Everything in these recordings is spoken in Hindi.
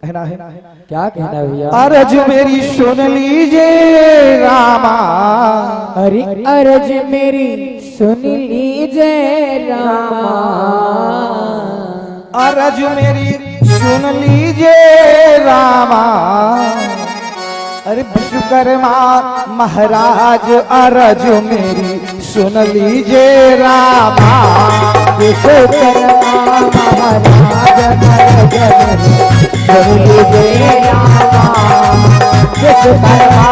कहना है। क्या कहना है भैया? अर्ज मेरी सुन लीजिए रामा, अरे अर्ज मेरी सुन लीजिए रामा, अर्ज मेरी सुन लीजिए रामा। अरे विश्वकर्मा महाराज अर्ज मेरी सुन लीजिए रामा, विश्वकर्मा महाराज अर्ज मेरी सुन लीजिए रामा, विश्वकर्मा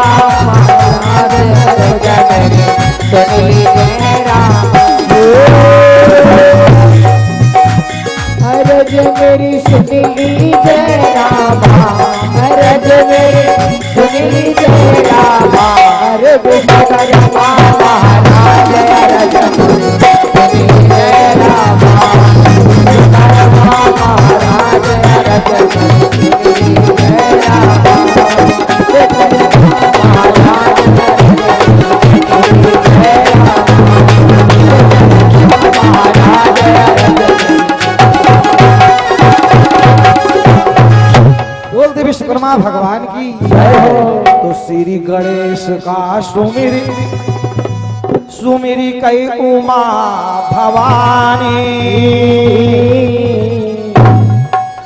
महाराज अर्ज मेरी सुन लीजिए रामा। अर्ज मेरी सुन लीजिए रामा, अर्ज मेरी सुन लीजिए रामा, अरे विश्वकर्मा महाराज अर्ज मेरी सुन लीजिए रामा, विश्वकर्मा महाराज अर्ज मेरी सुन लीजिए रामा, विश्वकर्मा महाराज अर्ज मेरी सुन लीजिए रामा, महाराज बोलते विश्वकर्मा भगवान की जय हो। तो श्री गणेश का सुमिरी सुमिरी कई उमा भवानी,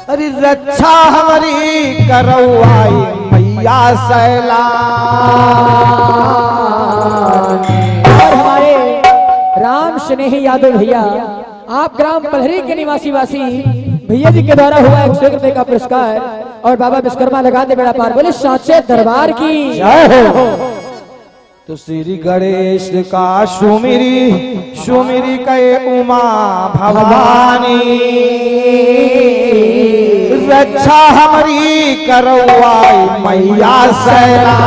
अरे रक्षा हमारी करवाई मैया सैला। और हमारे राम स्नेही यादव भैया, आप ग्राम पलहरी के निवासी भैया जी के द्वारा हुआ 100 रुपए का पुरस्कार और बाबा विश्वकर्मा लगा दे बेड़ा पार, बोले साचे दरबार की जय हो। तो श्री गणेश का सुमिरी सुमिरी कहे उमा भवानी, रक्षा हमारी करवाई मैया सैलानी।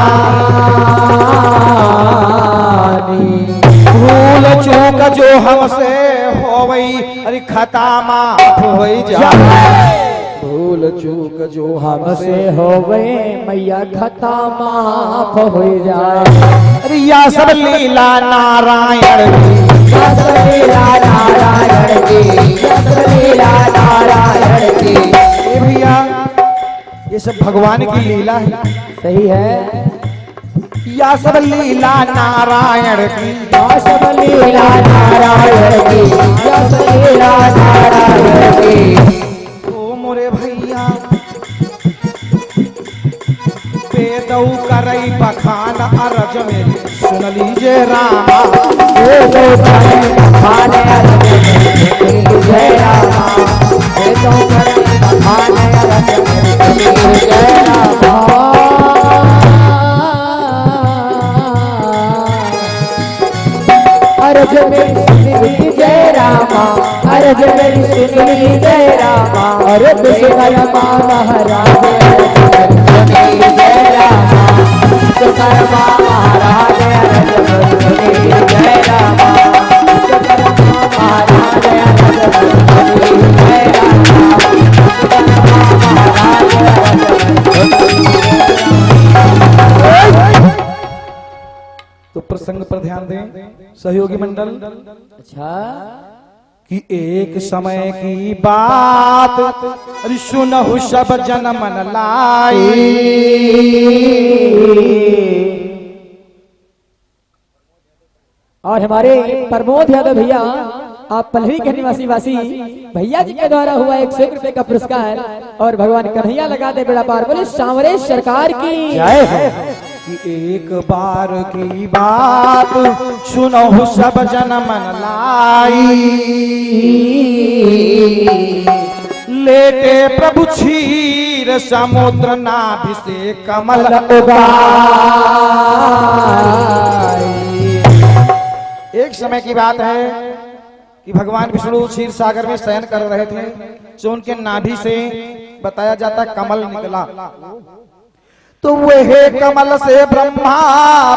भूल चूक जो हमसे होवई अरे खता माफ हो जाए, भूल चूक जो हमसे हो गए मैया खता माफ हो जाए। अरे या सब लीला नारायण की, या सब लीला नारायण की, या सब लीला नारायण की। ये भैया ये सब भगवान की लीला है। सही है। या सब लीला नारायण की, या सब लीला नारायण की, या सब लीला नारायण की। ओ मोरे भैया बेदऊ करई बखान अरज में सुन लीजिए रामा, बेदऊ करई बखान अरज में सुन लीजिए रामा, बेदऊ करई बखान अरज में सुन लीजिए रामा। अर्ज मेरी सुन लीजिए रामा, अर्ज मेरी सुन लीजिए रामा, अरे विश्वकर्मा महाराज अर्ज मेरी सुन लीजिए रामा, विश्वकर्मा महाराज अर्ज मेरी सुन लीजिए रामा, विश्वकर्मा महाराज अर्ज मेरी सुन लीजिए रामा, विश्वकर्मा महाराज अर्ज मेरी सुन लीजिए रामा। तो प्रसंग पर ध्यान दें सहयोगी मंडल। अच्छा कि एक समय की बात अरे सुनहु सब जन मन लाई, और हमारे प्रमोद यादव भैया, आप पलहरी के निवासी भैया जी के द्वारा हुआ 100 रुपए का पुरस्कार और भगवान कन्हैया लगा दे बेड़ा पार, बोले सांवरे सरकार की जय है। कि एक बार की बात सुनहु सब जन मन लाई, लेटे प्रभु क्षीर समुद्र नाभि से कमल उगाई। एक समय की बात है कि भगवान विष्णु क्षीर सागर में शयन कर रहे थे, जो उनके नाभि से बताया जाता कमल निकला। तो वह कमल से ब्रह्मा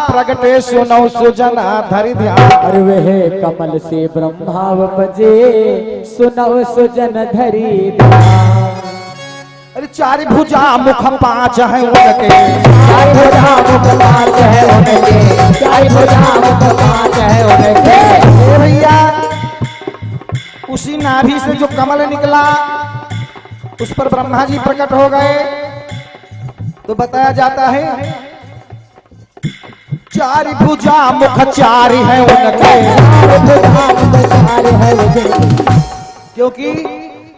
प्रगटे सुनौ सुजन धरि ध्यान, और वह कमल से ब्रह्मा बजे सुनौ सुजन धरि ध्यान। अरे चारि भुजा मुख पांच है उनके, चारि भुजा मुख पांच है उनके, चारि भुजा मुख पांच है उनके। भैया उसी नाभि से जो कमल निकला उस पर ब्रह्मा जी प्रकट हो गए तो बताया जाता है चार भुजा मुख चार है उनके, क्योंकि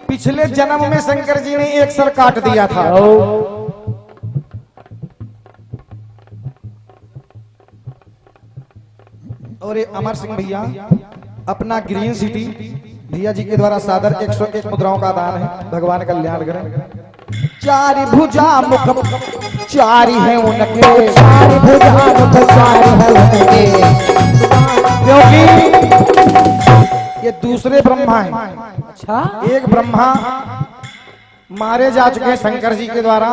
पिछले जन्म में शंकर जी ने एक सर काट दिया था। और ये अमर सिंह भैया अपना ग्रीन सिटी भैया जी के द्वारा सादर 101 मुद्राओं का दान है। भगवान कल्याण करें। चार भुजा मुख चारी है उनके, चार भुजा मुख चारी है उनके, क्योंकि ये दूसरे ब्रह्मा हैं। अच्छा, एक ब्रह्मा मारे जा चुके हैं शंकर जी के द्वारा।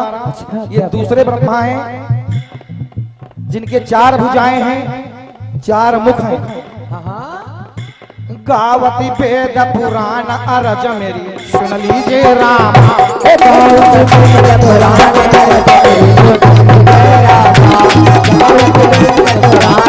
ये दूसरे ब्रह्मा हैं जिनके चार भुजाएं हैं, चार मुख हैं। गावती वेद पुराण अरज मेरी सुन लीजिए राम, गावती वेद पुराण अरज मेरी सुन लीजिए राम, गावती वेद पुराण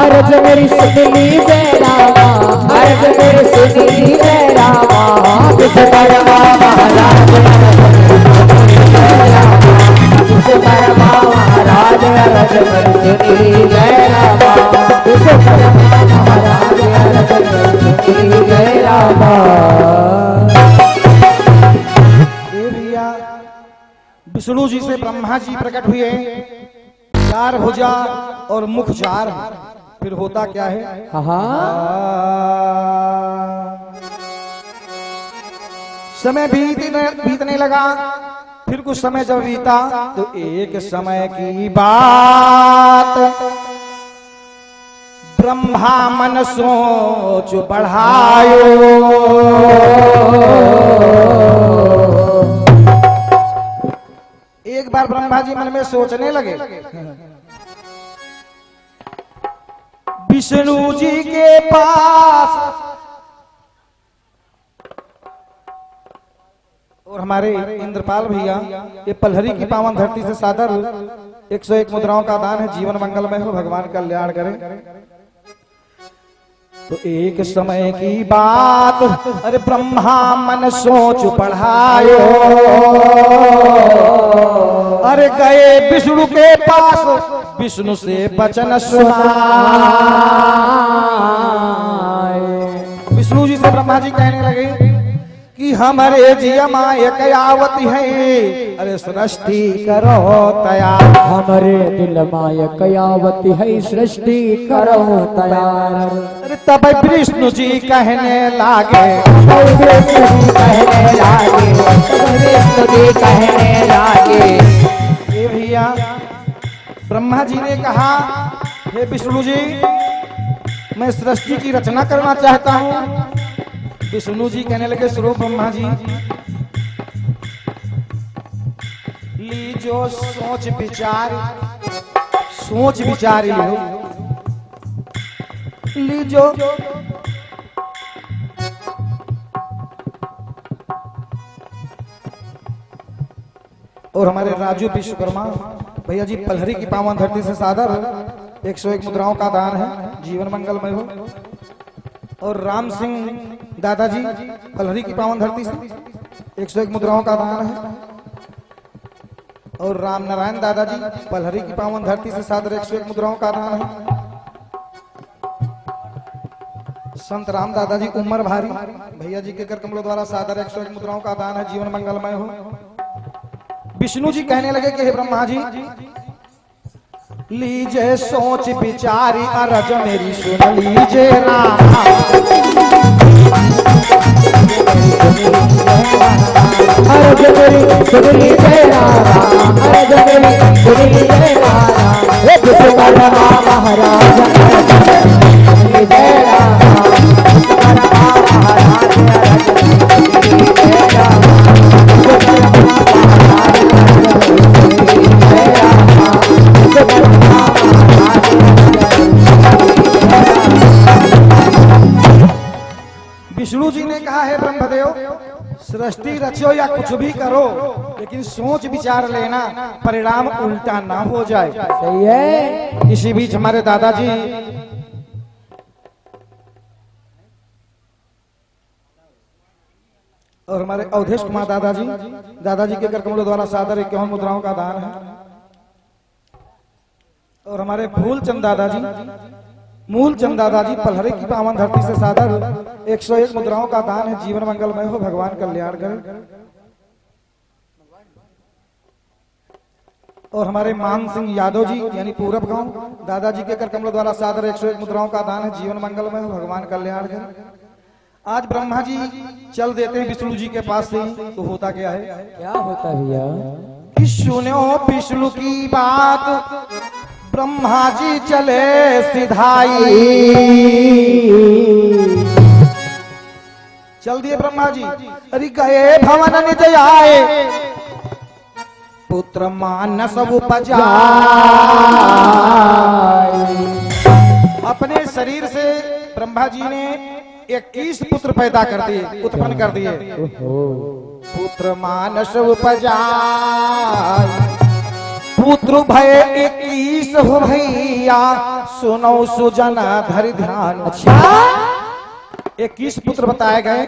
अरज मेरी विष्णु जी से ब्रह्मा जी प्रकट हुए, चार भुजा और मुख चार। फिर होता क्या है? समय बीतने लगा। फिर कुछ समय जब बीता तो एक समय की बात, ब्रह्मा मन सोच बढ़ायो, एक बार ब्रह्मा जी मन में सोचने लगे, विष्णु जी के पास और हमारे इंद्रपाल भैया ये पलहरी की पावन धरती से सादर 101 मुद्राओं का दान है। जीवन मंगलमय हो, भगवान कल्याण करें। तो एक समय की बात, अरे ब्रह्मा मन सोच बढ़ायो, अरे गए विष्णु के पास, विष्णु से वचन सुनाए। विष्णु जी से ब्रह्मा जी कहने लगे कि हमारे जियमा एक आवती है, अरे सृष्टि करो तैयार, हमारे दिल मायक आवती है, सृष्टि करो तैयार। अरे तब विष्णु जी कहने लागे, कहने लागे, ये भैया ब्रह्मा जी ने कहा, हे विष्णु जी मैं सृष्टि की रचना करना चाहता हूँ। विष्णु जी कहने लगे, सुनो ब्रह्मा जी, लीजो सोच विचार लो, लीजो और हमारे राजू विश्वकर्मा भैया जी पलहरी की पावन धरती से सादर 101 मुद्राओं का दान है। जीवन मंगलमय हो। और राम सिंह दादाजी पलहरी की पावन धरती से 101 मुद्राओं का दान है। और राम नारायण दादाजी पलहरी की पावन धरती से सादर 101 मुद्राओं का दान है। संत राम दादाजी उमर भारी भैया जी के कर कमलों द्वारा सादर 101 मुद्राओं का दान है। जीवन मंगलमय हो। विष्णु जी कहने लगे कि हे ब्रह्मा जी, लीजे सोच विचारी अरज मेरी सुन लीजे राम, अरज मेरी सुन लीजे राम, अरज मेरी सुन लीजे राम, हे विश्वकर्मा महाराज सुन लीजे राम, विश्वकर्मा महाराज अरज सुन लीजे राम, विश्वकर्मा महाराज अरज सुन लीजे राम। विष्णु जी ने कहा है ब्रह्मदेव, सृष्टि रचो या कुछ भी करो, लेकिन सोच विचार लेना, परिणाम उल्टा ना हो जाए। सही है। इसी बीच हमारे दादाजी और हमारे अवधेश कुमार दादाजी के कर कमलों द्वारा सादर 51 मुद्राओं का दान है। और हमारे मूलचंद दादाजी पलहरे की पावन धरती से सादर 101 मुद्राओं का दान है। जीवन मंगलमय हो, भगवान कल्याण करे। और हमारे मान सिंह यादव जी यानी पूरब गांव दादाजी के कर कमलों द्वारा सादर 101 मुद्राओं का दान है। जीवन मंगलमय हो, भगवान कल्याण करे। आज ब्रह्मा जी चल देते हैं विष्णु जी के पास से, तो होता क्या है? क्या होता है भैया? कि सुनो विष्णु की बात, ब्रह्मा जी चले सिधाई। चल दिए ब्रह्मा जी, अरे गए भवन निज आए, पुत्र मानस उपजाए। अपने शरीर से ब्रह्मा जी ने 21 पुत्र पैदा कर दिए, उत्पन्न कर दिए। पुत्र मानस उपजाए, पुत्र भय 21 हो भैया, सुनो सुजन धरि ध्यान। अच्छा 21 पुत्र बताए गए।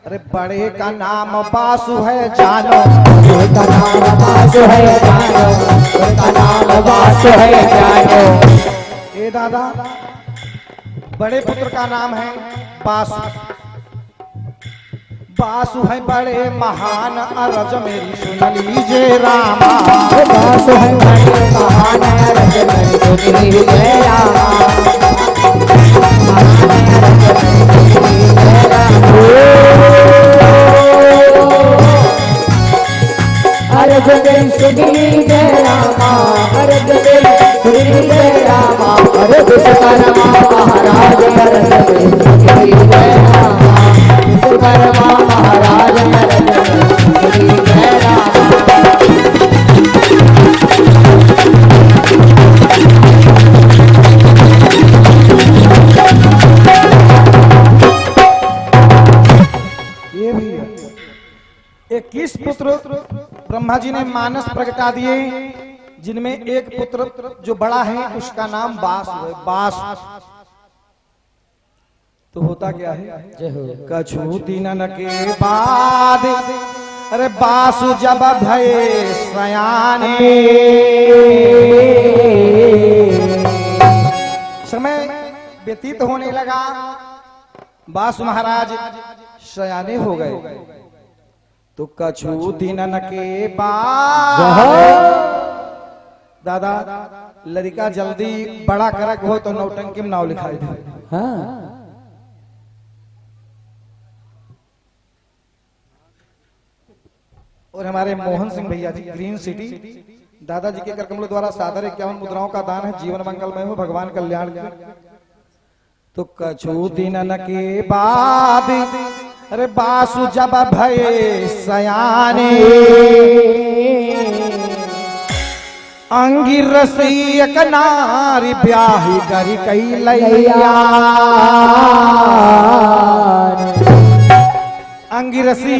अरे बड़े का नाम वासु है जानो, बड़े का नाम वासु है जानो, बड़े का नाम वासु है जानो। ए दादा, बड़े पुत्र का नाम है वासु। वासु है बड़े महान, अरज मेरी सुन लीजिए रामा। वासु है बड़े महान, अरज मेरी सुन लीजिए रामा। अरज मेरी सुन लीजिए रामा, अरज मेरी सुन लीजिए रामा। अरे विश्वकर्मा महाराज अरज मेरी सुन लीजिए रामा, विश्वकर्मा महाराज अरज मेरी सुन लीजिए रामा। ये भी 21 पुत्र ब्रह्मा जी ने मानस प्रगटा दिए, जिनमें एक पुत्र जो बड़ा है उसका नाम वासु है। वासु तो होता क्या है? जय हो। कछु दिनन के बाद, अरे वासु जब भये सयाने। समय व्यतीत होने लगा, वासु महाराज सयाने हो गए। तो कछु दिनन के बाद दादा लड़का जल्दी बड़ा करक हो तो नौटंकी में नाव लिखाई दे। हाँ और हमारे मोहन सिंह भैया जी ग्रीन सिटी दादाजी के कर कमलों द्वारा सादर 51 मुद्राओं का दान है। जीवन मंगलमय हो, भगवान कल्याण करे। तो कछु दिनन के बाद, अरे वासु जब भये सयाने। अंगिरसी एक नारी ब्याही करी कैलैया। अंगिरसी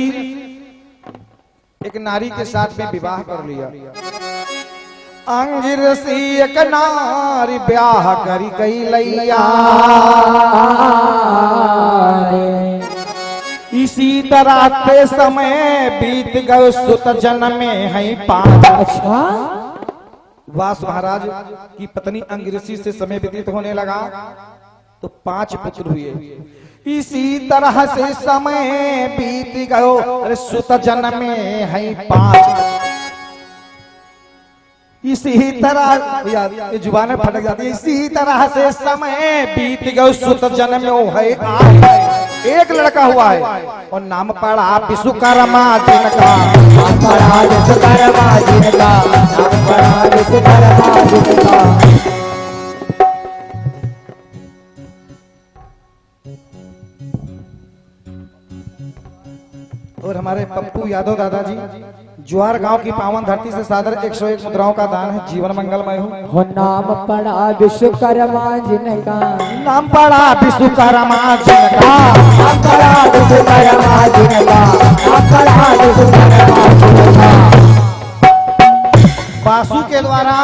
एक नारी के साथ में विवाह कर लिया। अंगिरसी एक नारी ब्याह करी कैलैया। इसी तरह ते समय बीत गए, सुत जन्मे हैं 5। अच्छा वास महाराज की पत्नी अंगिरसी से समय व्यतीत होने लगा तो 5 पुत्र हुए। इसी तरह से समय बीत गयो, अरे सुत जन्मे हैं 5। इसी तरह ये जुबान फटक जाती है। इसी तरह से समय बीत गयो, सुत जन्मे है 8। एक लड़का हुआ है और नाम पड़ा विश्वकर्मा जिनका। नाम पड़ा विश्वकर्मा जिनका, नाम पड़ा विश्वकर्मा जिनका। और हमारे पप्पू यादव दादाजी ज्वार गांव की पावन धरती से सादर 101 मुद्राओं का दान है। जीवन मंगलमय हो। नाम पड़ा विश्वकर्मा जिनका, नाम पड़ा विश्वकर्मा जिनका, नाम पड़ा विश्वकर्मा जिनका, नाम पड़ा विश्वकर्मा जिनका। वासु के द्वारा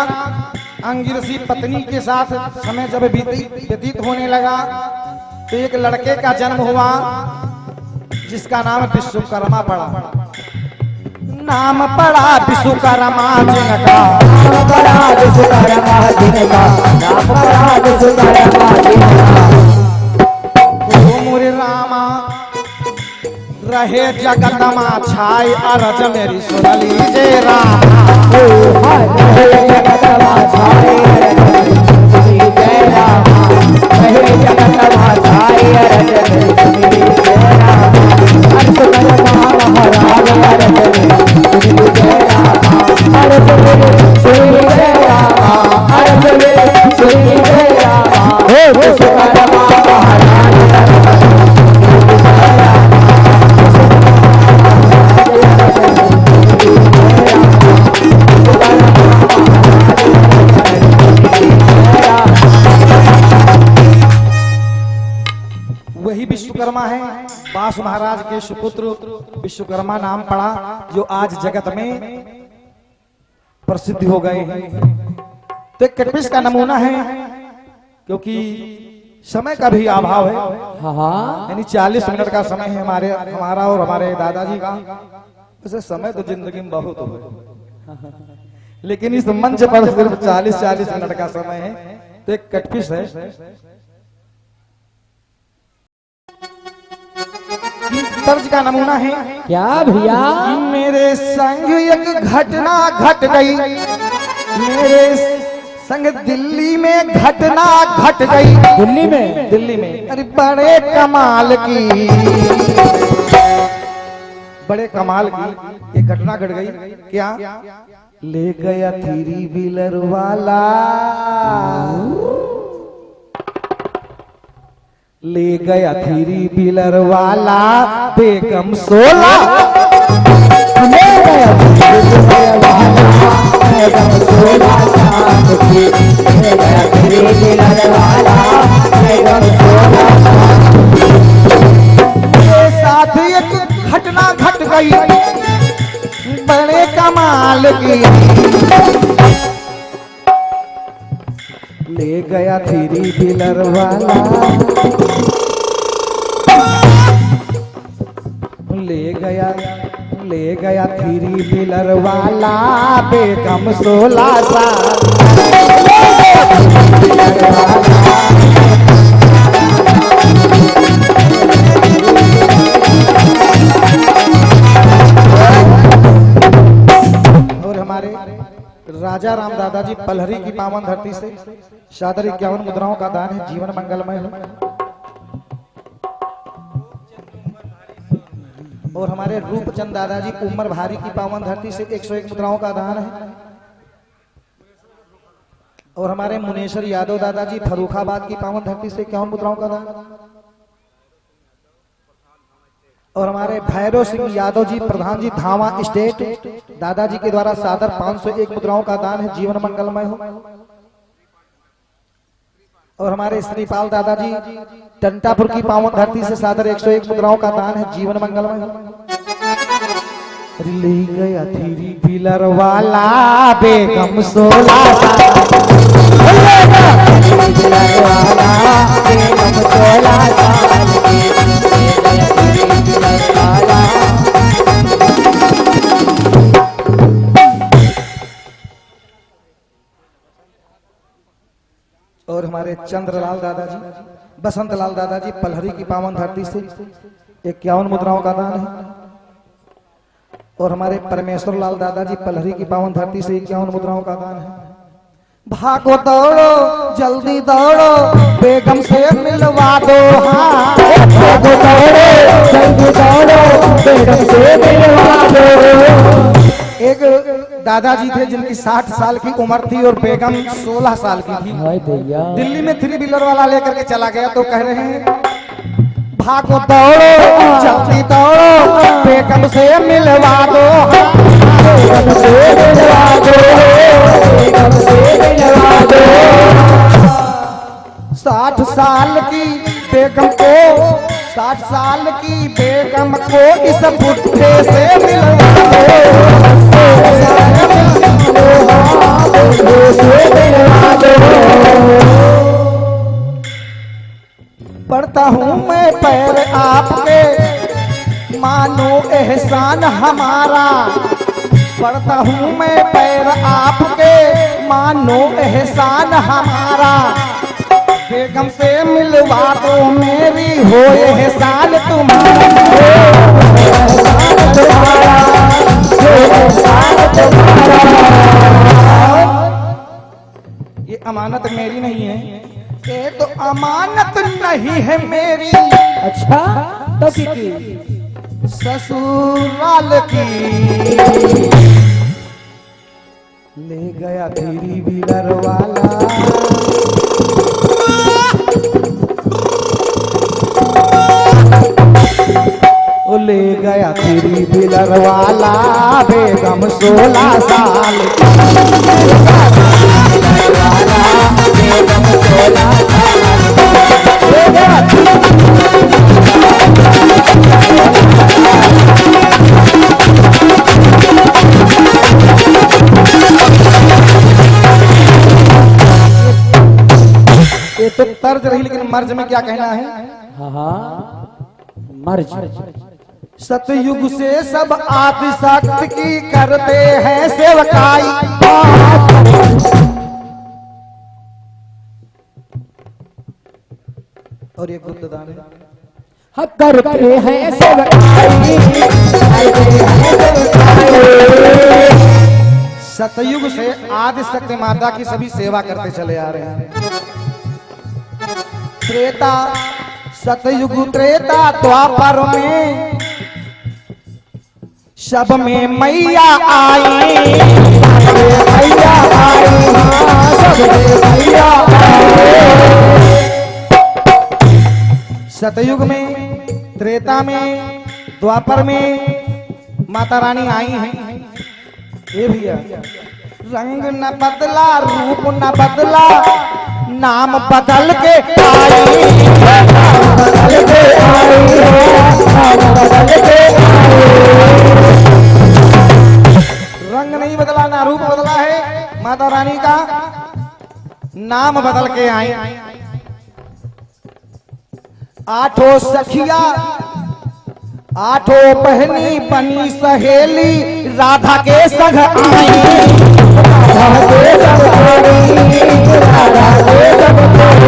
अंगिरसी पत्नी के साथ समय जब व्यतीत होने लगा तो एक लड़के का जन्म हुआ जिसका नाम विश्वकर्मा पड़ा। नाम पड़ा विश्वकर्मा जिनका, नाम पड़ा विश्वकर्मा जिनका, नाम पड़ा विश्वकर्मा जिनका। ओ मोरे रामा रहे जगत में छाई अरज मेरी सुनली जय रामा। रहे जगत में छाई अरज मेरी जय रामा, रहे जगत में छाई अरज मेरी जय रामा। विश्वकर्मा महाराज अरज मेरी जय रामा, अरज मेरी जय रामा, अरज मेरी जय रामा। विश्वकर्मा महाराज वही विश्वकर्मा है। बास महाराज के सुपुत्र विश्वकर्मा नाम पड़ा जो आज जगत में प्रसिद्ध हो गए हैं। तो एक कटपिश का नमूना है क्योंकि समय का भी अभाव है। हाँ यानी 40 मिनट का समय है हमारा और हमारे दादाजी का। वैसे समय तो जिंदगी में बहुत हो, लेकिन इस मंच पर सिर्फ 40 मिनट का समय है। तो एक कटपिश है। तर्ज का नमूना है। क्या भैया? मेरे संग एक घटना घट गई, मेरे संग दिल्ली में घटना घट गई। दिल्ली में? दिल्ली में अरे बड़े कमाल की, बड़े कमाल की एक घटना घट गई। क्या? ले गया थ्री व्हीलर वाला, ले गया थ्री व्हीलर वाला बेगम 16। ले गया थ्री व्हीलर वाला बेगम 16 साल की, ले गया थ्री व्हीलर वाला बेगम 16 साल की। मेरे साथ एक घटना घट गई बड़े कमाल की, ले गया थ्री व्हीलर वाला, ले गया थ्री व्हीलर वाला बेगम 16 साल। और हमारे राजा राम दादाजी पलहरी की पावन धरती से सादर 51 मुद्राओं का दान है। जीवन मंगलमय हो। और हमारे रूपचंद दादाजी उमर भारी की पावन धरती से 101 मुद्राओं का दान है। और हमारे मुनेश्वर यादव दादाजी फर्रुखाबाद की पावन धरती से 51 मुद्राओं का दान। और हमारे भैरव सिंह यादव जी प्रधान जी धावा स्टेट दादाजी के द्वारा सादर 501 मुद्राओं का दान है। जीवन मंगलमय हो। और हमारे श्रीपाल दादाजी टंटापुर की पावन धरती से सादर 101 मुद्राओं का दान है। जीवन मंगलमय हो। ले गया थ्री व्हीलर वाला बेगम 16 साल, ले गया थ्री व्हीलर वाला बेगम 16 साल की, ले गया थ्री व्हीलर वाला। और हमारे चंद्रलाल दादाजी बसंत लाल दादाजी पलहरी की पावन धरती से 51 मुद्राओं का दान है। और हमारे परमेश्वर लाल दादाजी पलहरी की पावन धरती से 51 मुद्राओं का दान है। भागो दौड़ो जल्दी दौड़ो बेगम से मिलवा दो। हाँ भागो दौड़ो जल्दी दौड़ो बेगम से मिलवा दो। एक दादाजी थे जिनकी 60 साल की उम्र थी और बेगम 16 साल की थी। हाय भैया। दिल्ली में थ्री व्हीलर वाला लेकर के चला गया तो कह रहे हैं भागो दौड़ो जल्दी दौड़ो बेगम से मिलवा दो बेगम से मिलवा दो, बेगम से मिलवा दो। 60 साल की बेगम को 60 साल की बेगम को इस बुढ़े से मिलवा दो। पढ़ता हूँ मैं पैर आपके मानो एहसान हमारा, पढ़ता हूँ मैं पैर आपके मानो एहसान हमारा, बेगम से मिलवा दो मेरी हो एहसान तुम्हारा, ये अमानत मेरी नहीं है, ये तो अमानत नहीं है मेरी। अच्छा तो की ससुराल की ले गया तेरी बिलर वाला, ओ ले गया तेरी बिलर वाला बेगम 16 साल बेगम 16 ये तो तर्ज रही, लेकिन मर्ज में क्या कहना है? हाँ हाँ मर्ज। सतयुग से सब आदि शक्ति की करते हैं सेवकाई, और ये गुप्तदान है। हाँ करते हैं सेवकाई, करते हैं सेवकाई। सतयुग से आदि शक्ति माता की सभी सेवा करते चले आ रहे हैं। त्रेता सतयुग त्रेता द्वापर में सब में मैया आई, मैया आई, सब में मैया आई। सतयुग में त्रेता में द्वापर में माता रानी आई हैं। ये भैया रंग न बदला रूप न बदला नाम बदल के आई, बदल के आई, बदल के आई। रंग नहीं बदला ना रूप बदला है माता रानी का, नाम बदल के आई। आठों सखिया आठों बहनी बनी सहेली राधा के संग आई, राधा के संग आई, राधा के संग आई।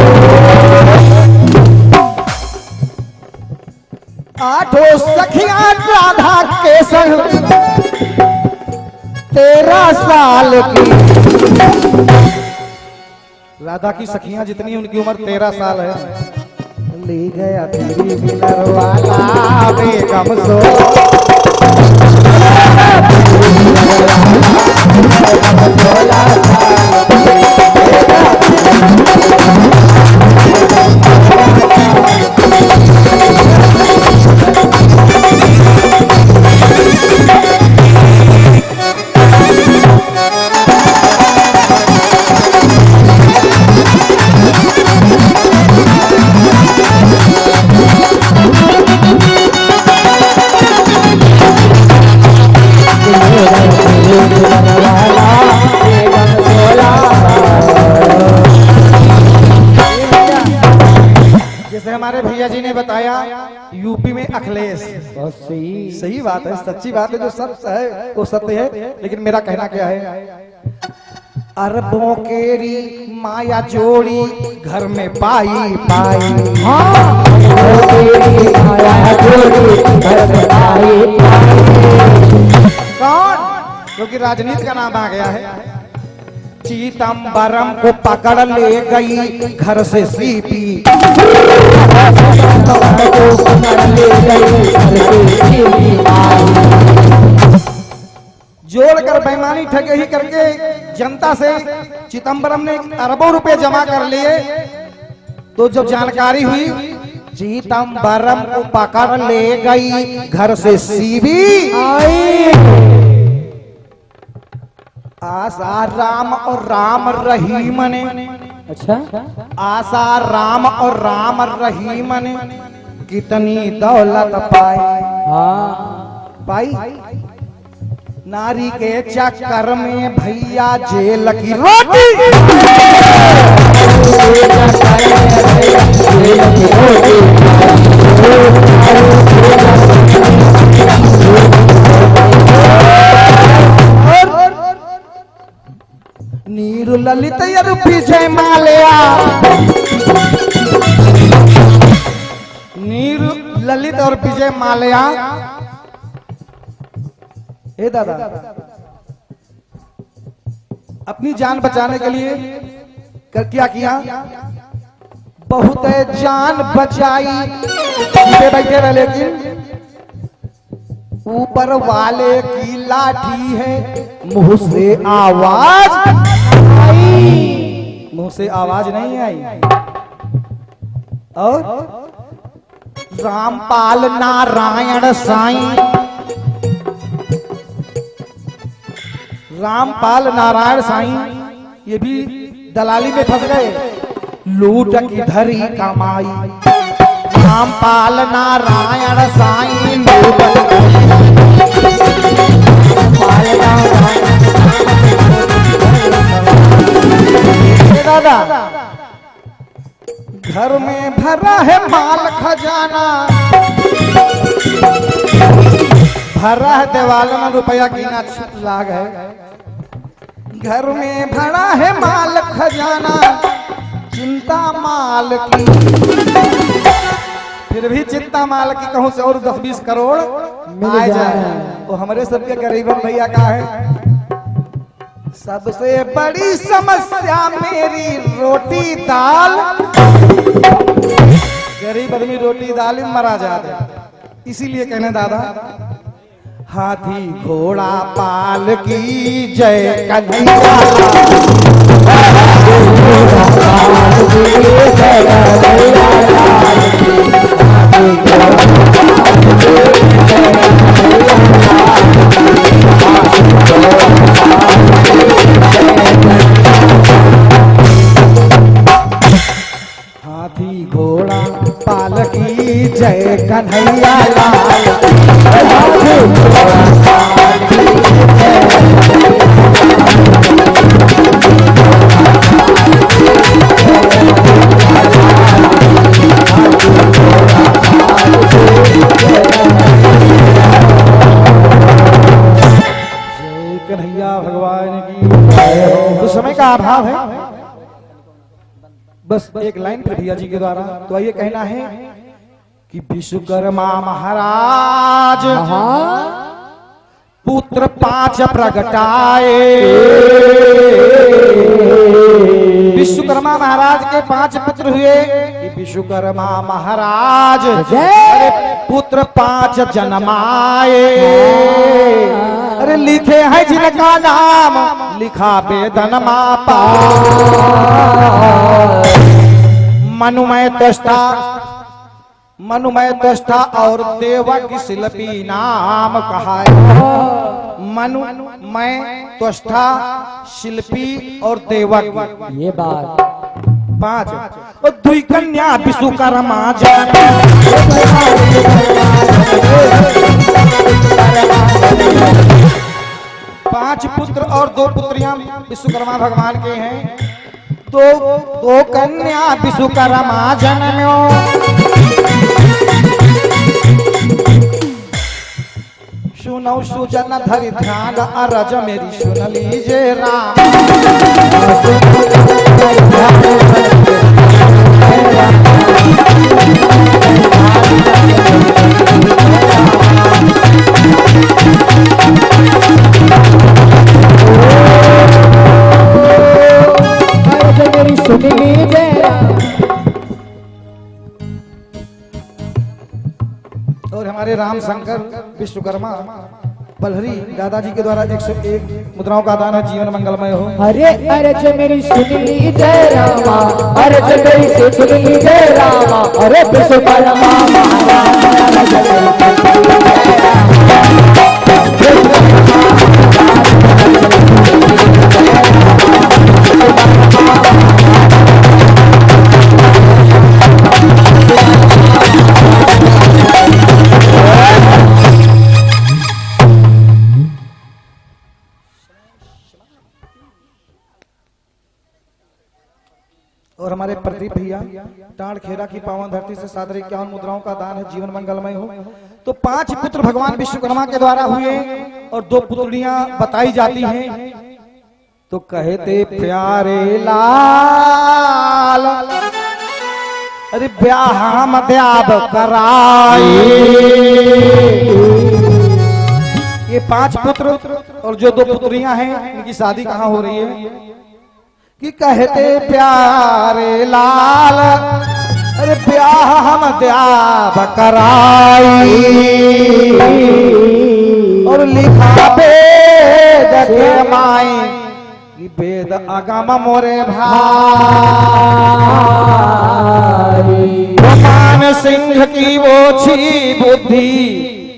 आठों सखिया राधा के संग 13 साल की, राधा की सखियां जितनी उनकी उम्र 13 साल है। ले गया तेरी बिलर वाला बेगम 16 हमारे भैया जी ने बताया यूपी में अखिलेश, बहुत सही सही बात है, सच्ची बात है, जो सत्य है वो सत्य है। लेकिन मेरा कहना क्या है, अरबों केरी माया जोड़ी घर में पाई पाई, हाँ तेरी माया जोड़ी घर में आई पाई। कौन? क्योंकि राजनीति का नाम आ गया है। चिदंबरम को पकड़ ले गई घर से सीपी, जोड़कर बेईमानी ठगी करके जनता से चिदंबरम ने अरबों रुपए जमा कर लिए। तो जब जानकारी हुई चिदंबरम को पकड़ ले गई घर से सीबी आई। आशा राम और राम रहीम ने, अच्छा, आशा राम और राम रहीम ने कितनी दौलत पाई। हाँ, पाई नारी के चक्कर में भैया जेल की रोटी। नीरु ललित यर विजय माल्या, नीरु ललित और विजय माल्या। ए दादा, अपनी जान बचाने के लिए क्या किया? बहुत जान बचाई, सीधे बैठे रहे, लेकिन ऊपर वाले की लाठी है, मुंह से आवाज आई, मुंह से आवाज नहीं आई। और रामपाल नारायण साईं, रामपाल नारायण साईं ये भी दलाली में फंस गए। लूट की धरी कमाई, रामपाल नारायण साईं लूट दादा। घर में भरा है माल खजाना, भरा है देवाल में रुपया गिना लाग है। घर में भरा है माल खजाना, चिंता माल की, फिर भी चिंता माल की कहूं से और 10-20 करोड़ मिल जाए। वो हमारे सबके गरीबन भैया का है। सबसे बड़ी समस्या मेरी रोटी दाल, गरीब आदमी रोटी दाल में मरा जाता। इसीलिए कहने दादा, हाथी घोड़ा पाल की जय कन्हैया, हाथी घोड़ा पाल की जय कन्हैया लाल, कन्हैया भगवान की। तो समय का अभाव है, बस एक लाइन फिर भैया जी के द्वारा। तो आइए कहना है कि विश्वकर्मा महाराज पुत्र 5 प्रगटाए। विश्वकर्मा महाराज के 5 पुत्र हुए कि विश्वकर्मा महाराज अरे पुत्र 5 जन्माए। अरे लिखे हैं जिनका नाम लिखा वेदन मापा, मनुमय त्वष्टा, मनुमय त्वष्टा और देवक शिल्पी नाम कहा है। मनुमय त्वष्टा, शिल्पी और देवक, ये बात 5। और 2 कन्या विश्वकर्मा जन, 5 पुत्र और 2 पुत्रियां विश्वकर्मा भगवान के हैं। 2 कन्या विश्वकर्मा जन्म्यो, सुनो सुजन धरि ध्यान अरज मेरी सुन लीजिए राम। मेरी सुन लीजिए राम। और हमारे राम शंकर विश्वकर्मा पलहरी दादाजी के द्वारा 101 मुद्राओं का दान है, जीवन मंगलमय हो। अरे अर्ज मेरी सुन ली जय रामा, अर्ज मेरी सुन ली जय रामा, अरे विश्वकर्मा महाराज अर्ज मेरी सुन ली जय और हमारे प्रदीप भैया टाण खेरा की पावन धरती से 751 मुद्राओं का दान है, जीवन मंगलमय हो। तो 5 पुत्र भगवान विश्वकर्मा के द्वारा हुए और 2 पुत्रियां बताई जाती हैं। तो कहते प्यारे लाल अरे ब्याह मध्याब कराई, ये 5 पुत्र और जो 2 पुत्रियां हैं इनकी शादी कहाँ हो रही है कि कहते प्यारे लाल अरे ब्याह हम द्याब कराई, और लिखा वेद के माई कि वेद अगम मोरे भाई, भगवान सिंह की वो छी बुद्धि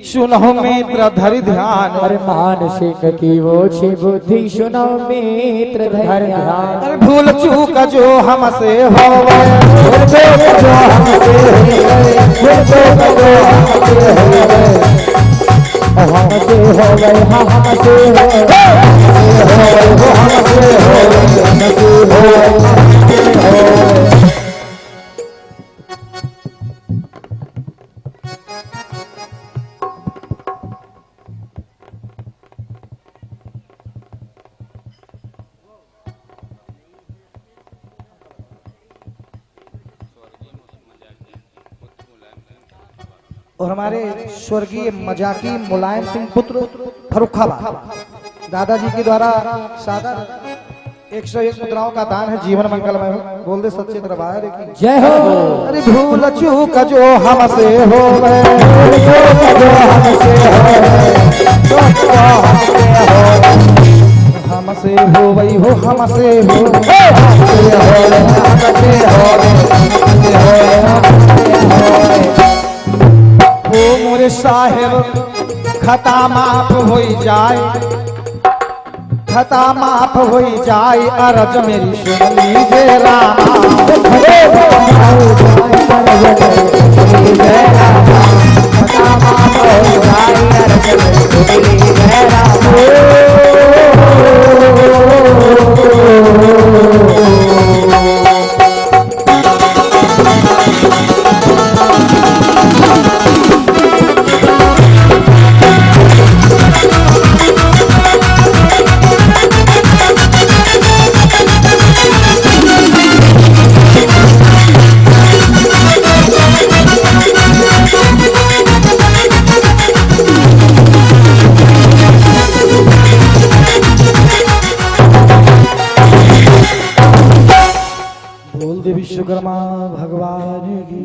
सुनो मित्र धरि ध्यान, अरे मान सिंह की वो छी बुद्धि सुनो मित्र धरि ध्यान, अरे भूल चूक जो हमसे हो भूल चूक जो हमसे हो गए हमसे हो और हमारे स्वर्गीय मजाकी मुलायम सिंह पुत्र फरुखाबाद दादाजी के द्वारा सादा 101 मुद्राओं का दान है, जीवन मंगलमय हो। बोल दे सच्चे दरबार की जय हो। अरे भूल चूक जो हमसे हो गए, हमसे हो वही हो, हमसे हो ओ मोरे साहेब खता माफ हो जाए, खता माफ हो जाए, अरज मेरी सुन लीजिए रामा, खता माफ हो जाए, अरज मेरी सुन लीजिए रामा। विश्वकर्मा भगवान की